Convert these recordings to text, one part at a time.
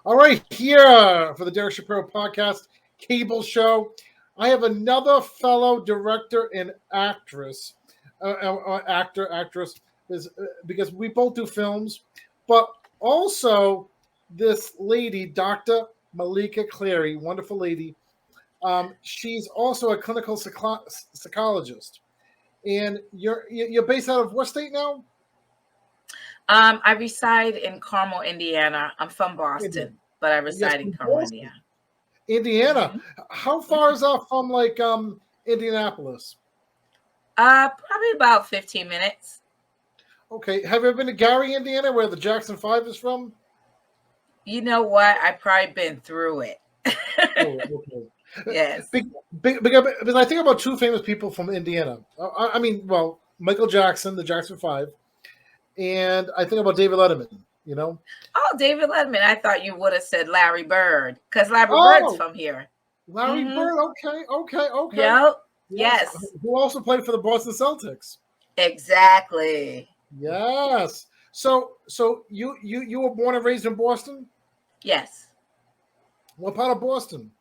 All right, here for the Derek Shapiro podcast cable show, I have another fellow director and actress, because we both do films, but also this lady, Dr. Meleeka Clary, wonderful lady. She's also a clinical psychologist, and you're based out of what state now? I reside in Carmel, Indiana. I'm from India. Boston, but I Yes, reside in from Carmel, Boston, Indiana. Indiana. hmm How far is that from Indianapolis? Probably about 15 minutes. Okay, have you ever been to Gary, Indiana, where the Jackson Five is from? You know what? I've probably been through it. Oh, okay. Yes. Because I think about two famous people from Indiana. I mean, well, Michael Jackson, the Jackson Five, and I think about David Letterman. You know? Oh, David Letterman. I thought you would have said Larry Bird because Larry Bird's Oh, from here. Larry Mm-hmm. Bird. Okay. Yep. Yes, Yes. who also played for the Boston Celtics. Exactly. Yes. So you were born and raised in Boston? Yes. What part of Boston?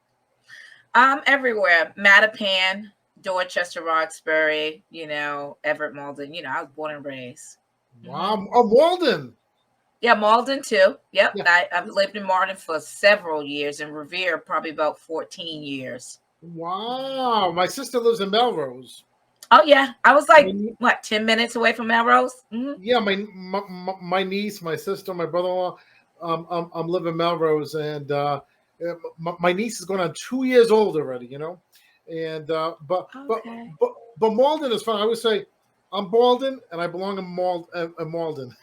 Everywhere. Mattapan, Dorchester, Roxbury, Everett, Malden. I was born and raised. Wow. Oh, Walden. Yeah, Malden too. Yep. Yeah. I've lived in Malden for several years, and Revere probably about 14 years. Wow. My sister lives in Melrose. Oh yeah, I was My like nie- 10 minutes away from Melrose. yeah, my niece, my sister, my brother-in-law, I'm living in Melrose, and my niece is going on 2 years old already. And Okay. but Malden is fun. I would say I'm Malden, and I belong in Malden.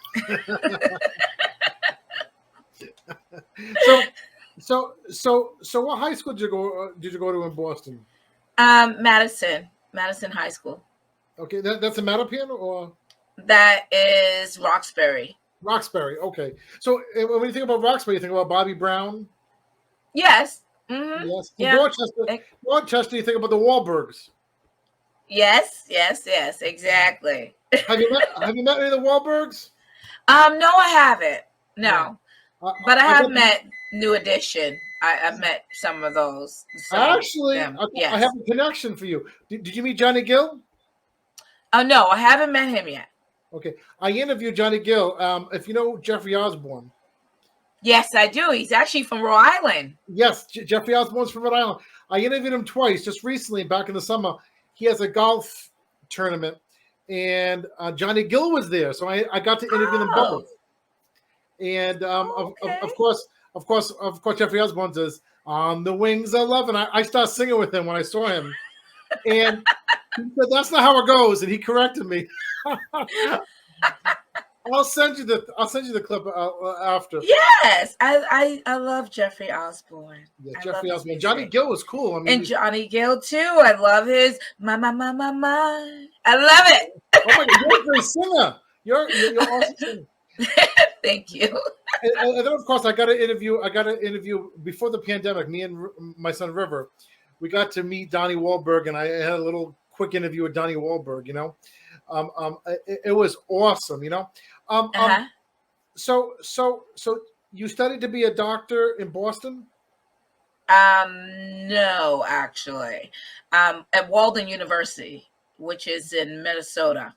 So so what high school did you go to in Boston? Madison High School. Okay, that's a Mattapan or That is Roxbury. Roxbury. Okay, so when you think about Roxbury, you think about Bobby Brown. Yes. Mm-hmm. Yes, in Yeah. Dorchester, you think about the Wahlbergs. Yes. Exactly. Have you met any of the Wahlbergs? No, I haven't. No. No, but I I have got met New Edition. I've met some of those. Some of actually. them. I have Yes. a connection for you. Did you meet Johnny Gill? Oh no, I haven't met him yet. Okay, I interviewed Johnny Gill. If you know Jeffrey Osborne. Yes, I do. He's actually from Rhode Island. Yes, Jeffrey Osborne's from Rhode Island. I interviewed him twice, just recently, back in the summer. He has a golf tournament, and Johnny Gill was there, so I got to interview them Oh, both. And okay. of course, Jeffrey Osborne says, "On the Wings of Love," and I start singing with him when I saw him, and he said, "That's not how it goes," and he corrected me. I'll send you the clip after. Yes, I love Jeffrey Osborne. Yeah, I love Jeffrey his Osborne. Johnny music. Gill was cool. I mean, And Johnny Gill too. I love his my. I love it. oh my God, you're a great singer. You're awesome singer. Thank you. And then of course I got an interview before the pandemic. Me and my son River, we got to meet Donnie Wahlberg, and I had a little quick interview with Donnie Wahlberg. It was awesome. Uh-huh. So you studied to be a doctor in Boston? No, actually. At Walden University, which is in Minnesota.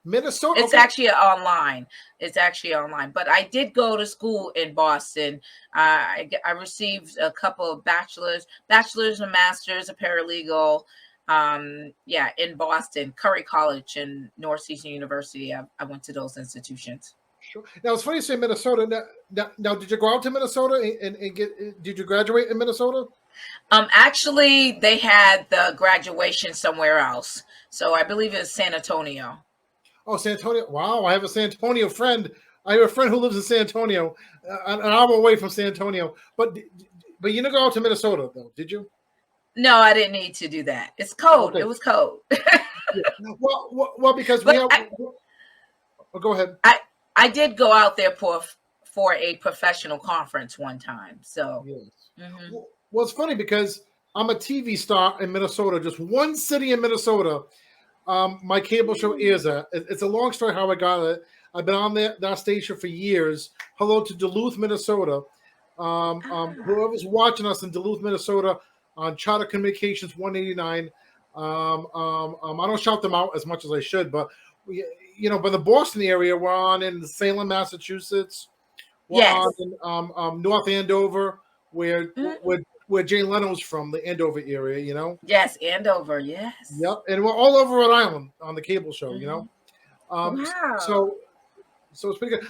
Minnesota. It's Okay. actually online. It's actually online. But I did go to school in Boston. I received a couple of bachelor's and masters, a paralegal. In Boston, Curry College and Northeastern University. I went to those institutions. Sure. Now it's funny you say Minnesota. Now did you go out to Minnesota and get? Did you graduate in Minnesota? Actually, they had the graduation somewhere else. So I believe it's San Antonio. Oh, San Antonio. Wow, I have a San Antonio friend. I have a friend who lives in San Antonio, an hour away from San Antonio. But you didn't go out to Minnesota, though, did you? No, I didn't need to do that. It's cold. Okay. It was cold. Yeah. Well, because we But have. Oh, go ahead. I did go out there for a professional conference one time. So Yes. mhm. Well, it's funny because I'm a TV star in Minnesota, just one city in Minnesota. My cable show airs at. It's a long story how I got it. I've been on that station for years. Hello to Duluth, Minnesota. Ah. Whoever's watching us in Duluth, Minnesota, on Charter Communications 189. I don't shout them out as much as I should, but but the Boston area, we're on in Salem, Massachusetts. We're on Yes. in North Andover, where Mhm. where where Jay Leno's from, the Andover area. Yes, Andover. Yes. Yep, and we're all over Rhode Island on the cable show. Mhm. Um, Wow. so so it's pretty good.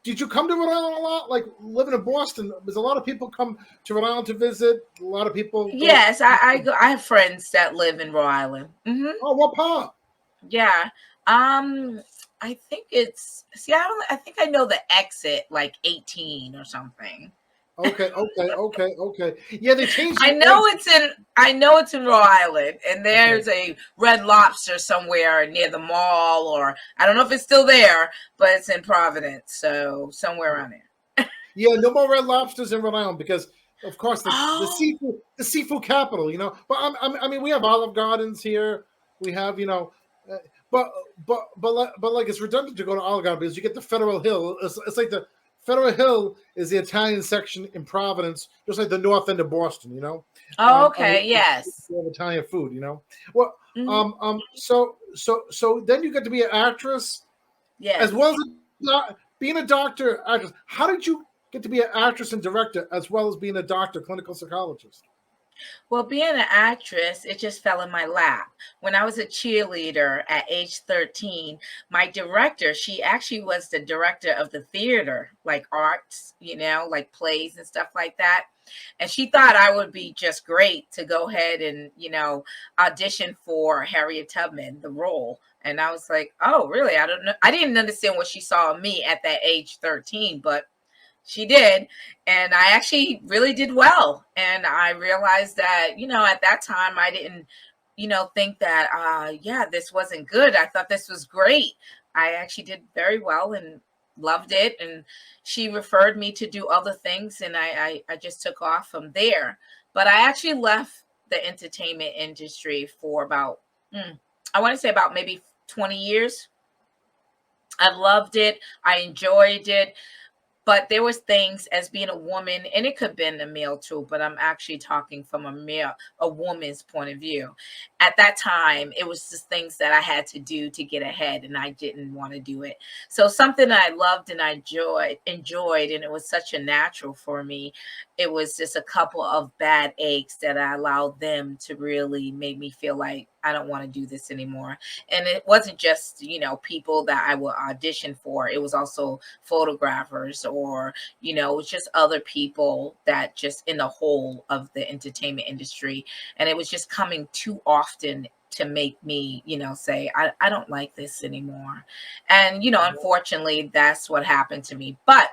Did you come to Rhode Island a lot? Like living in Boston, there's a lot of people come to Rhode Island to visit. A lot of people go. Yes, I go. I have friends that live in Rhode Island. Oh, what part? Yeah. Um, I think it's. See, I think I know the exit, like 18 or something. Okay. Yeah, they changed I the know exit. it's in. I know it's in Rhode Island, and Okay. there's a Red Lobster somewhere near the mall, or I don't know if it's still there, but it's in Providence, so somewhere around there. Yeah, no more Red Lobsters in Rhode Island because, of course, Oh, the seafood capital. But I mean, we have Olive Gardens here. We have uh, but but like it's redundant to go to Olive Garden because you get the Federal Hill. It's like the Federal Hill is the Italian section in Providence, just like the north end of Boston. oh, I mean, okay, yes, we have Italian food. Well, hmm so then you get to be an actress as well yes. as being a doctor, actress. How did you get to be an actress and director as well as being a doctor, clinical psychologist? Well, being an actress, it just fell in my lap. When I was a cheerleader at age 13, my director, she actually was the director of the theater, like arts, like plays and stuff like that. And she thought I would be just great to go ahead and, audition for Harriet Tubman, the role. And I was like, oh, really? I don't know. I didn't understand what she saw in me at that age 13, but she did. And I actually really did well. And I realized that, at that time I didn't, think that yeah, this wasn't good. I thought this was great. I actually did very well and loved it. And she referred me to do other things, and I just took off from there. But I actually left the entertainment industry for about I want to say about maybe 20 years. I loved it. I enjoyed it, but there was things as being a woman, and it could have been a male too, but I'm actually talking from a woman's point of view. At that time, it was just things that I had to do to get ahead, and I didn't want to do it. So something that I loved and I enjoyed, and it was such a natural for me. It was just a couple of bad eggs that I allowed them to really make me feel like I don't want to do this anymore. And it wasn't just, people that I would audition for. It was also photographers, or it was just other people that just in the whole of the entertainment industry. And it was just coming too often to make me, say I don't like this anymore. And unfortunately, that's what happened to me. But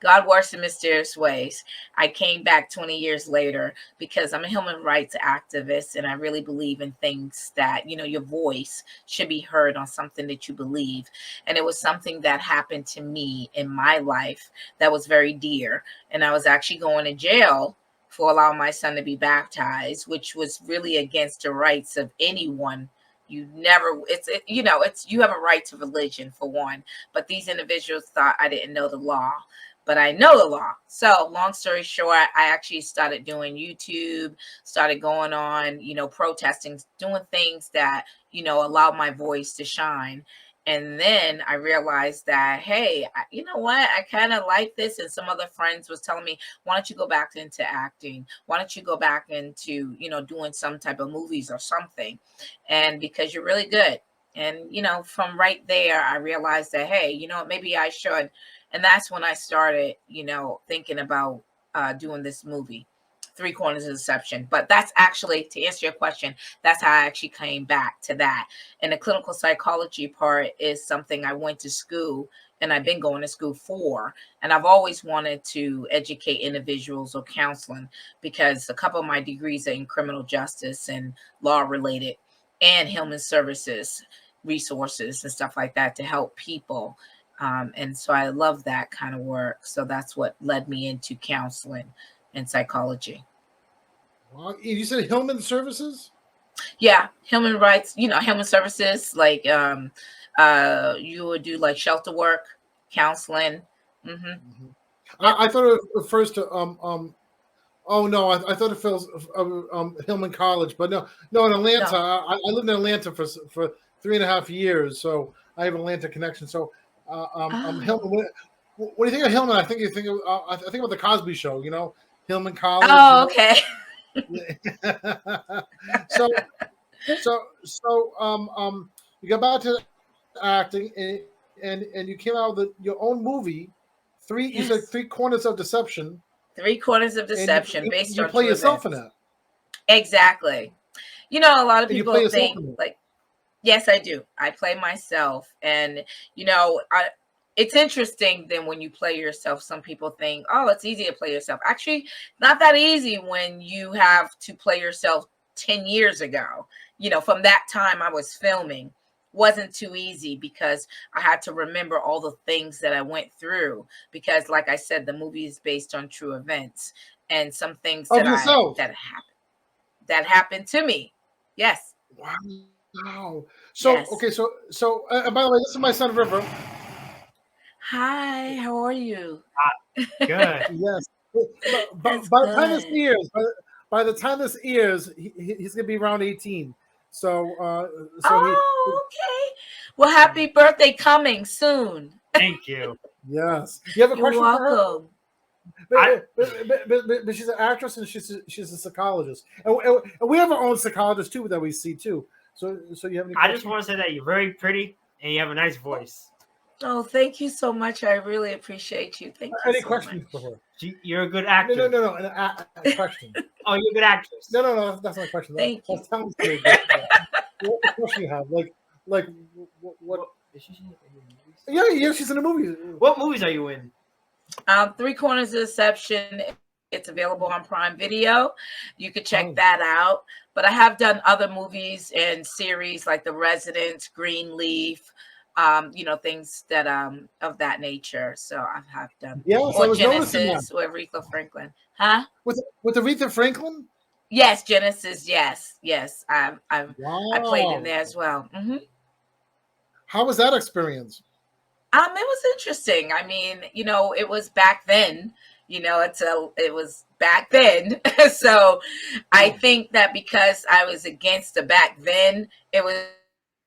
God works in mysterious ways. I came back 20 years later because I'm a human rights activist, and I really believe in things that, your voice should be heard on something that you believe. And it was something that happened to me in my life that was very dear. And I was actually going to jail for allowing my son to be baptized, which was really against the rights of anyone. It's you have a right to religion for one, but these individuals thought I didn't know the law, but I know the law. So, long story short, I actually started doing YouTube, started going on, protesting, doing things that, allow my voice to shine. And then I realized that, hey, you know what? I kind of like this. And some other friends was telling me, why don't you go back into acting? Why don't you go back into, doing some type of movies or something? And because you're really good. And, from right there, I realized that, hey, maybe I should. And that's when I started, thinking about doing this movie, Three Corners of Deception. But that's actually, to answer your question, that's how I actually came back to that. And the clinical psychology part is something I went to school, and I've been going to school for. And I've always wanted to educate individuals or counseling, because a couple of my degrees are in criminal justice and law related, and human services resources and stuff like that to help people. And so I love that kind of work. So that's what led me into counseling and psychology. Well, you said Hillman Services. Yeah, human rights, human services, like you would do like shelter work, counseling. Hmm Mhm. Yep. I thought it refers to Oh no, I thought it was Hillman College, but no, in Atlanta. No. I lived in Atlanta for 3.5 years, so I have an Atlanta connection. So, Oh. Hillman. What do you think of Hillman? I think you think of, I think about the Cosby Show. Hillman College. Oh, okay. So you got back to acting, and you came out with your own movie. You said Yes. Three Corners of Deception, Three Corners of and Deception based you on play true yourself in events. that. Exactly. A lot of And you play people yourself think in it. like, yes, I do. I play myself. And, it's interesting then when you play yourself, some people think, oh, it's easy to play yourself. Actually, not that easy when you have to play yourself 10 years ago. From that time I was filming wasn't too easy because I had to remember all the things that I went through because like I said, the movie is based on true events and some things Of yourself. that happened to me. Yes. Wow. So Yes. okay, by the way, this is my son River. Hi, how are you? Good. Yes. That's By the time this good. airs, by the time this airs, he's gonna be around 18. So Oh, okay. Well, happy birthday coming soon. Thank you. yes. You have a You're question for her? welcome. I But she's an actress and she's a psychologist, and we have our own psychologist too that we see too. So you have any I just questions? want to say that you're very pretty and you have a nice voice. Oh, thank you so much. I really appreciate you. Thank you Any so questions for much. her? You're a good No, actor. no. A question. Oh, you're a good actress. No. That's not a question. Thank you. That's telling me. What question you have? Like what? Is she in any movies? Yeah. She's in a movie. What movies are you in? Three Corners of Deception. It's available on Prime Video. You could check Oh, that out. But I have done other movies and series like The Resident, Greenleaf, things that of that nature. So I have done yes, I or was noticing that Genesis with Aretha Franklin. Huh? with Aretha Franklin. Yes, Genesis. Yes, yes. I played in Wow. there as well. How was that experience? It was interesting. I mean, it was back then. It was back then. So I Yeah. think that because I was against the back then, it was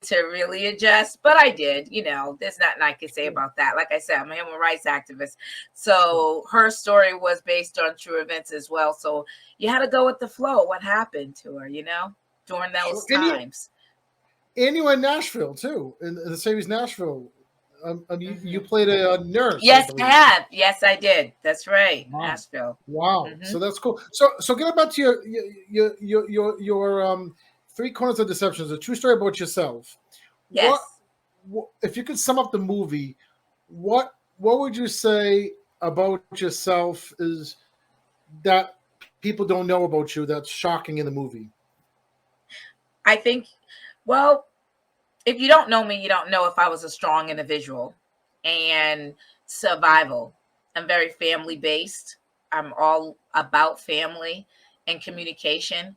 to really adjust. But I did. There's nothing I can say Yeah. about that. Like I said, I'm a human rights activist. So her story was based on true events as well. So you had to go with the flow. What happened to her? During Sure. those times. And you were in Nashville too, in the series Nashville. You hmm played a nurse, I Yes, I believe. have. Yes, I did. That's right. Wow. Nashville. Wow. hmm So that's cool. So get back to your Three Corners of Deception. It's a true story about yourself. What, Yes. what if you could sum up the movie? What would you say about yourself is that people don't know about you that's shocking in the movie? I think, well, if you don't know me, you don't know if I was a strong individual and survival. I'm very family based. I'm all about family and communication,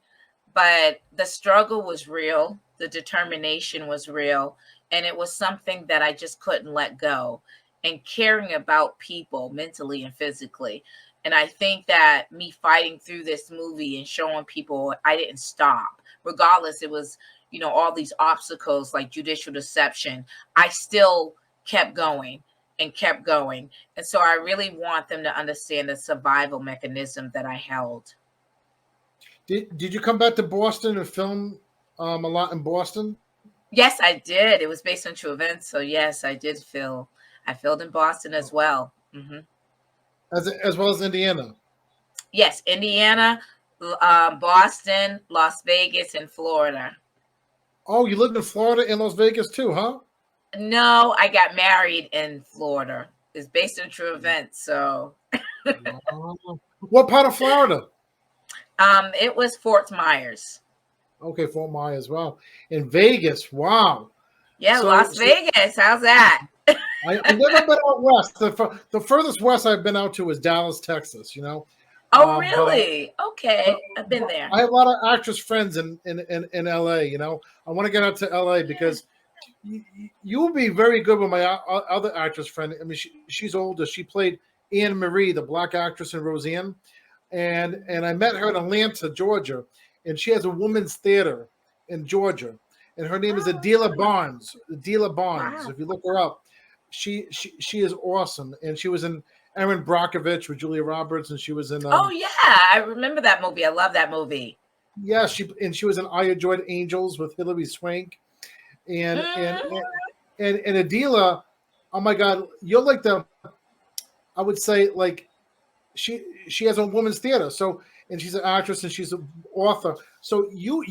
but the struggle was real. The determination was real. And it was something that I just couldn't let go and caring about people mentally and physically. And I think that me fighting through this movie and showing people I didn't stop, regardless, it was all these obstacles like judicial deception, I still kept going and kept going. And so I really want them to understand the survival mechanism that I held. Did you come back to Boston and film a lot in Boston? Yes, I did. It was based on true events. So yes, I filled in Boston as well. As well as Indiana? Yes, Indiana, Boston, Las Vegas, and Florida. Oh, you lived in Florida and Las Vegas too, huh? No, I got married in Florida. It's based on true events. So Wow. What part of Florida? it was Fort Myers. Okay, Fort Myers as well. In Vegas, wow. Yeah, So, Las Vegas. How's that? I've never been out west. The furthest west I've been out to is Dallas, Texas. Oh, But really? but, Okay. I've been there. I have a lot of actress friends in LA. I want to get out to LA Yeah. because you'll be very good with my other actress friend. I mean, she's older. She played Anne Marie, the black actress in Roseanne, and I met her in Atlanta, Georgia, and she has a women's theater in Georgia, and her name is Oh, Adela Barnes. Adela Barnes. wow. If you look her up, she is awesome, and she was in Erin Brockovich with Julia Roberts, and she was in Oh yeah, I remember that movie. I love that movie. yeah, she was in I Adored Angels with Hilary Swank, and and Mhm. and Adela, oh my God, you're like the, I would say, like she has a woman's theater, so, and she's an actress and she's an author. So you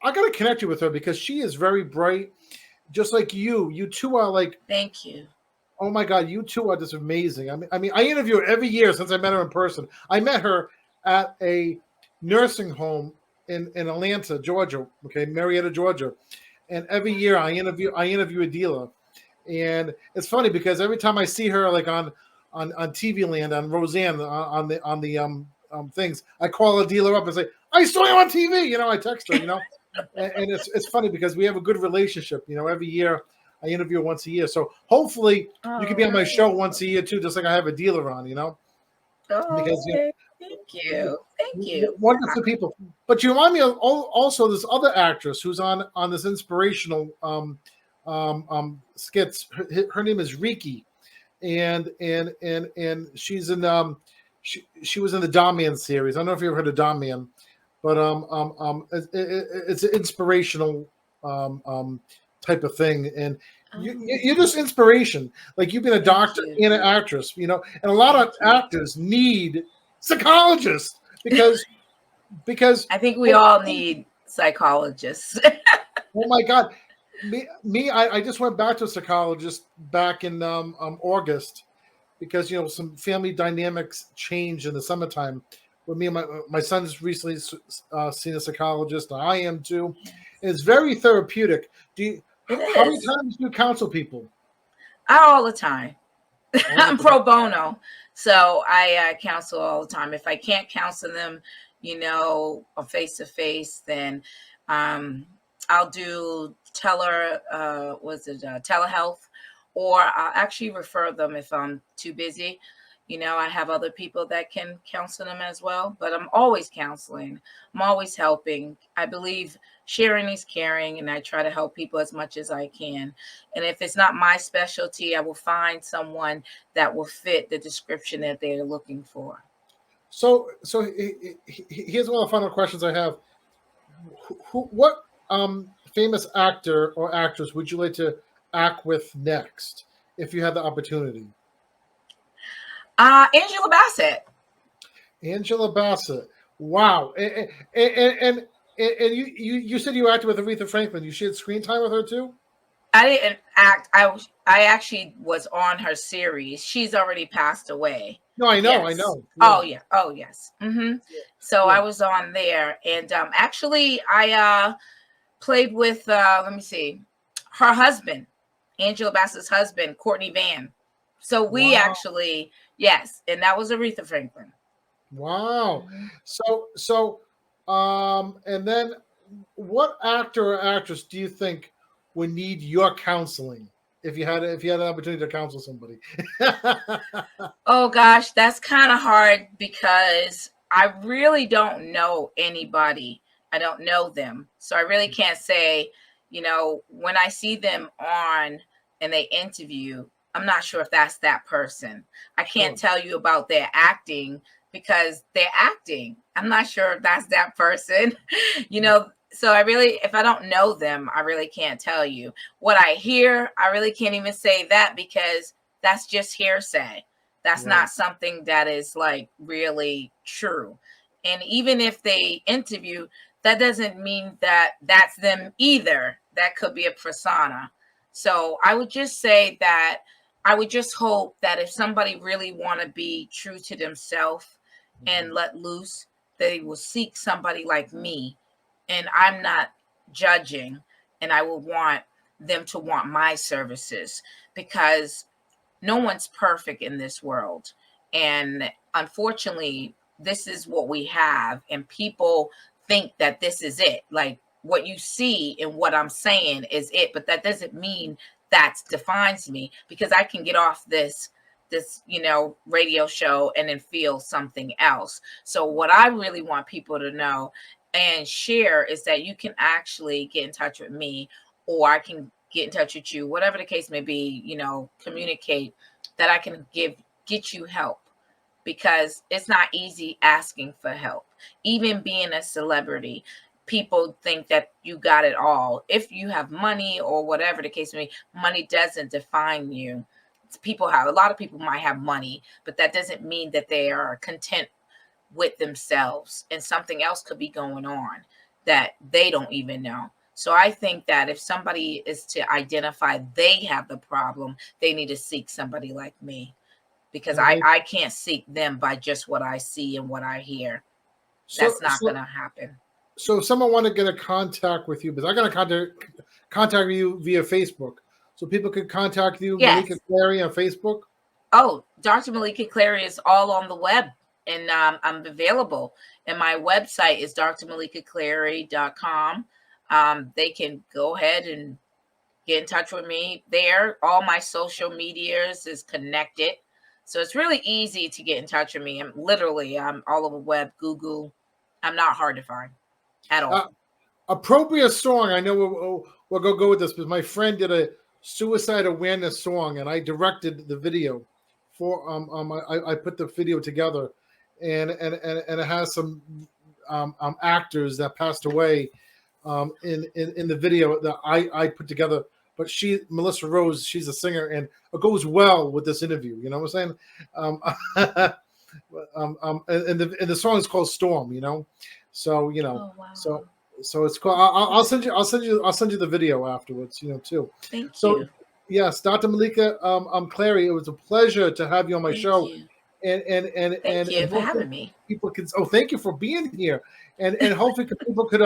I gotta connect you with her because she is very bright, just like you. You two are like, Thank you. oh my God, you two are just amazing. I mean, I interview her every year since I met her in person. I met her at a nursing home in Atlanta, Georgia. Okay, Marietta, Georgia. And every year I interview Adela, and it's funny because every time I see her like on TV Land, on Roseanne, on the things, I call Adela up and say, I saw you on TV. I text her. And it's funny because we have a good relationship. Every year I interview her once a year, so hopefully you can be Oh, on my show once a year too, just like I have a dealer on. oh, Because okay. Thank you. Thank you. wonderful people. But you remind me of also this other actress who's on this inspirational skits. Her name is Riki, and she's in she was in the Damian series. I don't know if you ever heard of Damian, but it's an inspirational type of thing, and you're just inspiration. Like you've been a Thank doctor you. and an actress, and a lot Thank of you. actors need psychologists because I think we all need psychologists. oh my God, I just went back to a psychologist back in August because some family dynamics change in the summertime. With me and my son's recently seen a psychologist, and I am too. And it's very therapeutic. It How many is. times do you counsel people? All the time. All the I'm time. pro bono, so I counsel all the time. If I can't counsel them, face to face, then um, I'll do telehealth, or I'll actually refer them if I'm too busy. I have other people that can counsel them as well, but I'm always counseling. I'm always helping. I believe sharing is caring, and I try to help people as much as I can. And if it's not my specialty, I will find someone that will fit the description that they're looking for. So here's one of the final questions I have. What famous actor or actress would you like to act with next if you had the opportunity? Angela Bassett. Angela Bassett. Wow. And you said you acted with Aretha Franklin. You shared screen time with her too? I didn't act. I actually was on her series. She's already passed away. No, I know, I Yes. know. Yeah, Oh yeah. Oh yes. So yeah. I was on there, and actually I played with let me see, her husband, Angela Bassett's husband, Courtney Van. So we Wow. actually, yes, and that was Aretha Franklin. Wow. Mhm. So and then what actor or actress do you think would need your counseling if you had an opportunity to counsel somebody? Oh gosh, that's kind of hard because I really don't know anybody. I don't know them. So I really can't say, when I see them on and they interview, I'm not sure if that's that person. I can't Sure. tell you about their acting because they're acting. I'm not sure if that's that person. So I really, if I don't know them, I really can't tell you. What I hear, I really can't even say that because that's just hearsay. That's Right. not something that is like really true. And even if they interview, that doesn't mean that that's them either. That could be a persona. So I would just say that I would just hope that if somebody really want to be true to themselves Mhm. and let loose, they will seek somebody like me. And I'm not judging, and I will want them to want my services because no one's perfect in this world. And unfortunately, this is what we have. And people think that this is it. Like what you see and what I'm saying is it. But that doesn't mean that defines me because I can get off this this, radio show and then feel something else. So what I really want people to know and share is that you can actually get in touch with me, or I can get in touch with you, whatever the case may be, communicate that I can get you help, because it's not easy asking for help. Even being a celebrity, people think that you got it all. If you have money or whatever the case may be, money doesn't define you. A lot of people might have money, but that doesn't mean that they are content with themselves, and something else could be going on that they don't even know. So I think that if somebody is to identify they have the problem, they need to seek somebody like me, because I can't seek them by just what I see and what I hear. That's not going to happen. So if someone want to get a contact with you, because I got to contact you via Facebook, so people could contact you, Yes. Meleeka Clary on Facebook. Oh, Dr. Meleeka Clary is all on the web, and I'm available. And my website is drmeleekaclary.com. They can go ahead and get in touch with me there. All my social medias is connected. So it's really easy to get in touch with me. I'm all over web, Google. I'm not hard to find at all. Appropriate song. I know we'll go with this, because my friend did a suicide awareness song, and I directed the video for I put the video together, and it has some actors that passed away in the video that I put together. But Melissa Rose, she's a singer, and it goes well with this interview. You know what I'm saying? And the song is called Storm. So Oh, wow. so it's cool. I'll send you the video afterwards. Too. Thank So you. yes, Dr. Meleeka Clary, it was a pleasure to have you on my Thank show. you. And Thank you for having me. People can. Oh, thank you for being here. And hopefully people could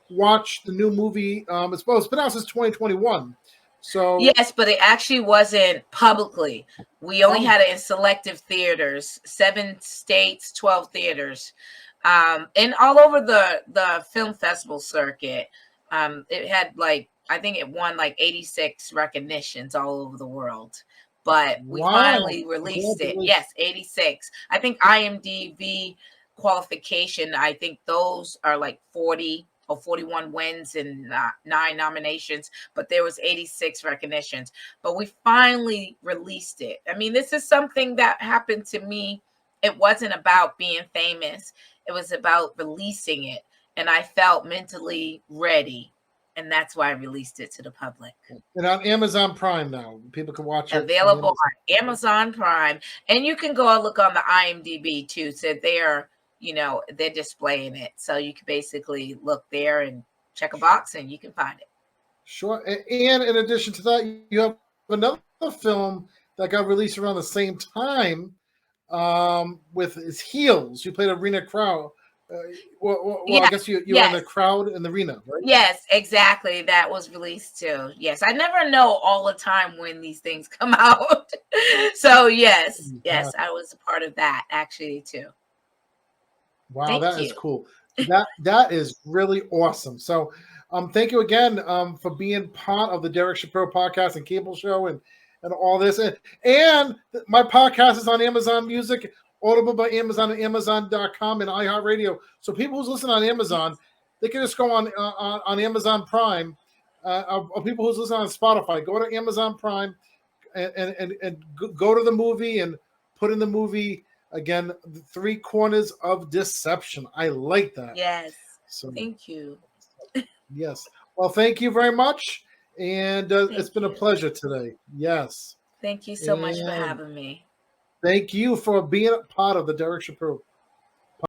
watch the new movie. It's been out since 2021. So yes, but it actually wasn't publicly. We only had it in selective theaters, 7 states, 12 theaters, and all over the film festival circuit. It had I think it won 86 recognitions all over the world. But we finally released it. Yes, 86. I think IMDb qualification, I think those are 40 or 41 wins and 9 nominations, but there was 86 recognitions. But we finally released it. I mean, this is something that happened to me. It wasn't about being famous. It was about releasing it. And I felt mentally ready. And that's why I released it to the public. And on Amazon Prime now, people can watch it. Available on Amazon Prime. And you can go and look on the IMDb too. So they're displaying it. So you can basically look there and check a box and you can find it. Sure. And in addition to that, you have another film that got released around the same time with his Heels. You played Arena Crowd. I guess you were in the crowd in the arena, right? Yes, exactly. That was released too. Yes, I never know all the time when these things come out. So yes, I was a part of that actually too. Wow, that is cool. That is really awesome. So, thank you again for being part of the Derek Shapiro podcast and cable show and all this. And my podcast is on Amazon Music, Audible by Amazon and Amazon.com and iHeartRadio. So people who's listening on Amazon, they can just go on Amazon Prime. Or people who's listening on Spotify, go to Amazon Prime and go to the movie and put in the movie. Again, the 3 Corners of Deception. I like that. Yes. So thank you. Yes. Well, thank you very much. And it's been a pleasure today. Yes. Thank you so much for having me. Thank you for being a part of the Derek Shapiro